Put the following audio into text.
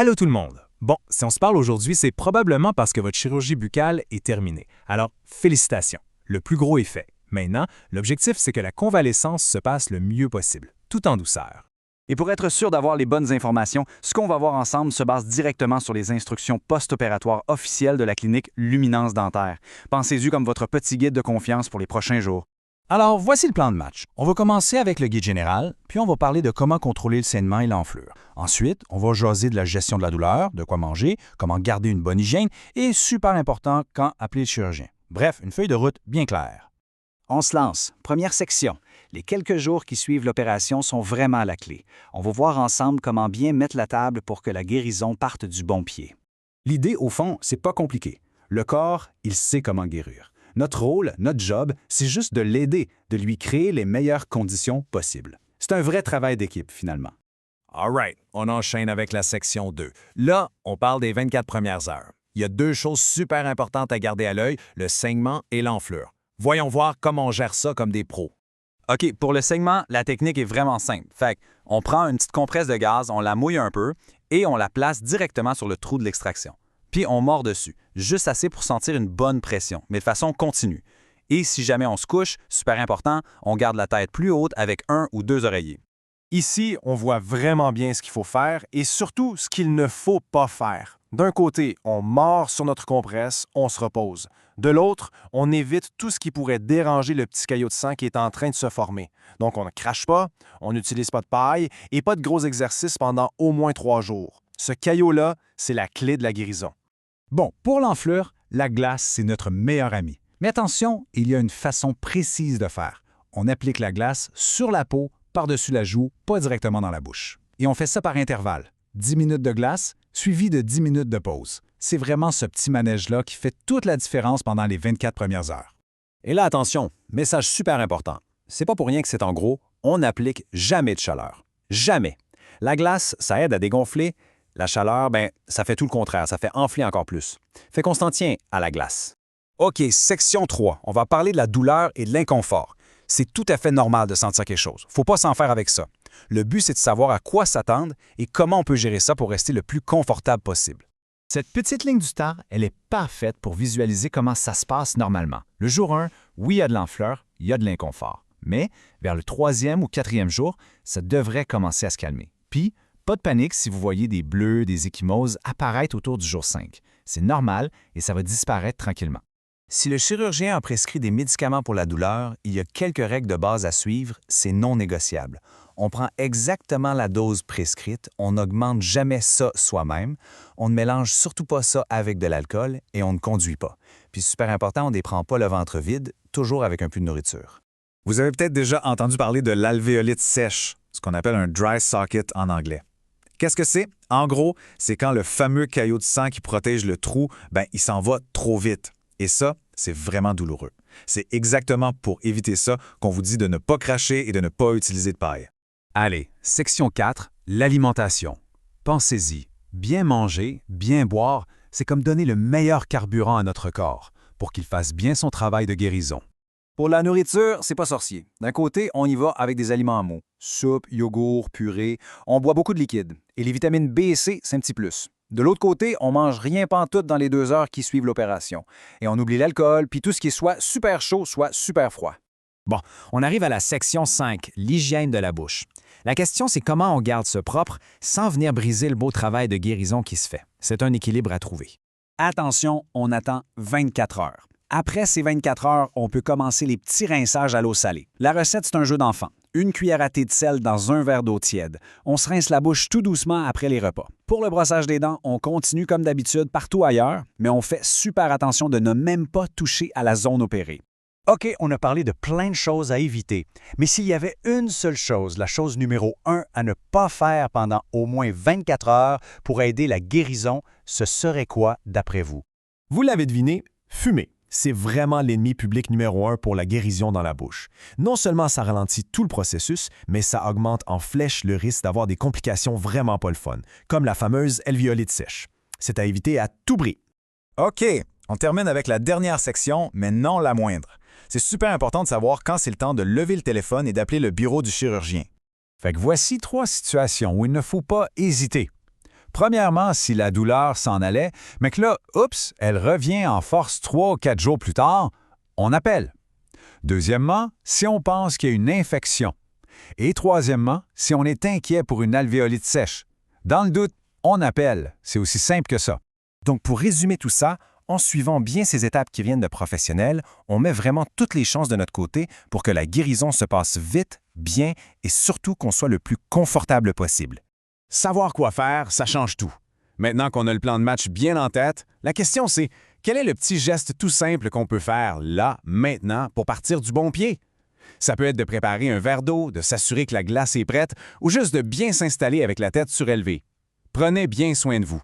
Allô tout le monde! Bon, si on se parle aujourd'hui, c'est probablement parce que votre chirurgie buccale est terminée. Alors, félicitations! Le plus gros est fait. Maintenant, l'objectif, c'est que la convalescence se passe le mieux possible, tout en douceur. Et pour être sûr d'avoir les bonnes informations, ce qu'on va voir ensemble se base directement sur les instructions post-opératoires officielles de la clinique Luminance Dentaire. Pensez-y comme votre petit guide de confiance pour les prochains jours. Alors, voici le plan de match. On va commencer avec le guide général, puis on va parler de comment contrôler le saignement et l'enflure. Ensuite, on va jaser de la gestion de la douleur, de quoi manger, comment garder une bonne hygiène et, super important, quand appeler le chirurgien. Bref, une feuille de route bien claire. On se lance. Première section. Les quelques jours qui suivent l'opération sont vraiment la clé. On va voir ensemble comment bien mettre la table pour que la guérison parte du bon pied. L'idée, au fond, c'est pas compliqué. Le corps, il sait comment guérir. Notre rôle, notre job, c'est juste de l'aider, de lui créer les meilleures conditions possibles. C'est un vrai travail d'équipe, finalement. All right, on enchaîne avec la section 2. Là, on parle des 24 premières heures. Il y a deux choses super importantes à garder à l'œil, le saignement et l'enflure. Voyons voir comment on gère ça comme des pros. OK, pour le saignement, la technique est vraiment simple. Fait on prend une petite compresse de gaz, on la mouille un peu et on la place directement sur le trou de l'extraction. Puis on mord dessus, juste assez pour sentir une bonne pression, mais de façon continue. Et si jamais on se couche, super important, on garde la tête plus haute avec un ou deux oreillers. Ici, on voit vraiment bien ce qu'il faut faire et surtout ce qu'il ne faut pas faire. D'un côté, on mord sur notre compresse, on se repose. De l'autre, on évite tout ce qui pourrait déranger le petit caillot de sang qui est en train de se former. Donc on ne crache pas, on n'utilise pas de paille et pas de gros exercices pendant au moins 3 jours. Ce caillot-là, c'est la clé de la guérison. Bon, pour l'enflure, la glace, c'est notre meilleur ami. Mais attention, il y a une façon précise de faire. On applique la glace sur la peau, par-dessus la joue, pas directement dans la bouche. Et on fait ça par intervalle. 10 minutes de glace, suivi de 10 minutes de pause. C'est vraiment ce petit manège-là qui fait toute la différence pendant les 24 premières heures. Et là, attention, message super important. C'est pas pour rien que c'est en gros, on n'applique jamais de chaleur. Jamais. La glace, ça aide à dégonfler. La chaleur, ça fait tout le contraire, ça fait enfler encore plus. Fait qu'on s'en tient à la glace. OK, section 3. On va parler de la douleur et de l'inconfort. C'est tout à fait normal de sentir quelque chose. Faut pas s'en faire avec ça. Le but, c'est de savoir à quoi s'attendre et comment on peut gérer ça pour rester le plus confortable possible. Cette petite ligne du temps, elle est parfaite pour visualiser comment ça se passe normalement. Le jour 1, oui, il y a de l'enflure, il y a de l'inconfort. Mais vers le 3e ou 4e jour, ça devrait commencer à se calmer. Puis, pas de panique si vous voyez des bleus, des ecchymoses apparaître autour du jour 5. C'est normal et ça va disparaître tranquillement. Si le chirurgien a prescrit des médicaments pour la douleur, il y a quelques règles de base à suivre, c'est non négociable. On prend exactement la dose prescrite, on n'augmente jamais ça soi-même, on ne mélange surtout pas ça avec de l'alcool et on ne conduit pas. Puis super important, on ne déprend pas le ventre vide, toujours avec un peu de nourriture. Vous avez peut-être déjà entendu parler de l'alvéolite sèche, ce qu'on appelle un dry socket en anglais. Qu'est-ce que c'est? En gros, c'est quand le fameux caillot de sang qui protège le trou, il s'en va trop vite. Et ça, c'est vraiment douloureux. C'est exactement pour éviter ça qu'on vous dit de ne pas cracher et de ne pas utiliser de paille. Allez, section 4, l'alimentation. Pensez-y, bien manger, bien boire, c'est comme donner le meilleur carburant à notre corps pour qu'il fasse bien son travail de guérison. Pour la nourriture, c'est pas sorcier. D'un côté, on y va avec des aliments mous. Soupe, yogourt, purée. On boit beaucoup de liquide. Et les vitamines B et C, c'est un petit plus. De l'autre côté, on mange rien pantoute dans les 2 heures qui suivent l'opération. Et on oublie l'alcool, puis tout ce qui est soit super chaud, soit super froid. Bon, on arrive à la section 5, l'hygiène de la bouche. La question, c'est comment on garde ça propre sans venir briser le beau travail de guérison qui se fait. C'est un équilibre à trouver. Attention, on attend 24 heures. Après ces 24 heures, on peut commencer les petits rinçages à l'eau salée. La recette, c'est un jeu d'enfant. 1 cuillère à thé de sel dans un verre d'eau tiède. On se rince la bouche tout doucement après les repas. Pour le brossage des dents, on continue comme d'habitude partout ailleurs, mais on fait super attention de ne même pas toucher à la zone opérée. OK, on a parlé de plein de choses à éviter, mais s'il y avait une seule chose, la chose numéro 1 à ne pas faire pendant au moins 24 heures pour aider la guérison, ce serait quoi d'après vous? Vous l'avez deviné, fumer. C'est vraiment l'ennemi public numéro 1 pour la guérison dans la bouche. Non seulement ça ralentit tout le processus, mais ça augmente en flèche le risque d'avoir des complications vraiment pas le fun, comme la fameuse alvéolite sèche. C'est à éviter à tout prix. OK, on termine avec la dernière section, mais non la moindre. C'est super important de savoir quand c'est le temps de lever le téléphone et d'appeler le bureau du chirurgien. Fait que voici 3 situations où il ne faut pas hésiter. Premièrement, si la douleur s'en allait, mais que là, oups, elle revient en force 3 ou 4 jours plus tard, on appelle. Deuxièmement, si on pense qu'il y a une infection. Et troisièmement, si on est inquiet pour une alvéolite sèche. Dans le doute, on appelle. C'est aussi simple que ça. Donc, pour résumer tout ça, en suivant bien ces étapes qui viennent de professionnels, on met vraiment toutes les chances de notre côté pour que la guérison se passe vite, bien et surtout qu'on soit le plus confortable possible. Savoir quoi faire, ça change tout. Maintenant qu'on a le plan de match bien en tête, la question c'est, quel est le petit geste tout simple qu'on peut faire là, maintenant, pour partir du bon pied? Ça peut être de préparer un verre d'eau, de s'assurer que la glace est prête ou juste de bien s'installer avec la tête surélevée. Prenez bien soin de vous.